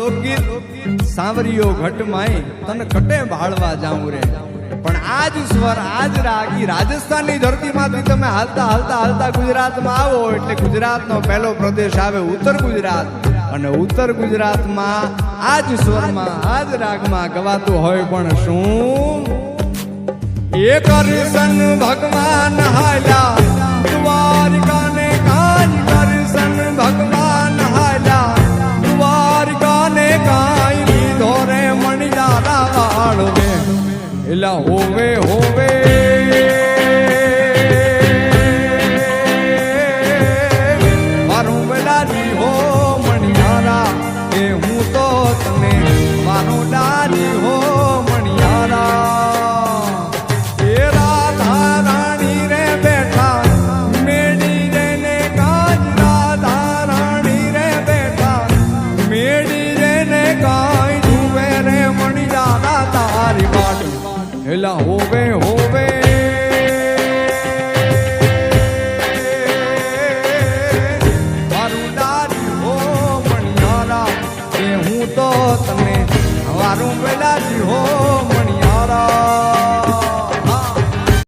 લોકગીત સાંવરિયો ઘટ માય તન કટે ભાળવા જાઉં રે પણ આજ સ્વર આજ રાગ ઈ રાજસ્થાનની ધરતીમાંથી તમે હાલતા હાલતા હાલતા ગુજરાતમાં આવો એટલે ગુજરાતનો પહેલો પ્રદેશ આવે ઉત્તર ગુજરાત અને ઉત્તર ગુજરાતમાં આજ સ્વરમાં આજ રાગમાં ગવાતું હોય પણ શું એ કરશન ભગવાન હાલ્યા દ્વારકાને કાજ કરશન ભગવાન હાલ્યા દ્વારકાને કાઈ લીધો રે મણિયારા વાળવે એલા હોવે હોવે મારું બેલાજી હો મણિયારા એ હું તો તને મારું ડારી હો મણિયારા એલા હોવે હોવે મારું ડારી હો મણિયારા એ હું તો તને મારું બેલાજી હો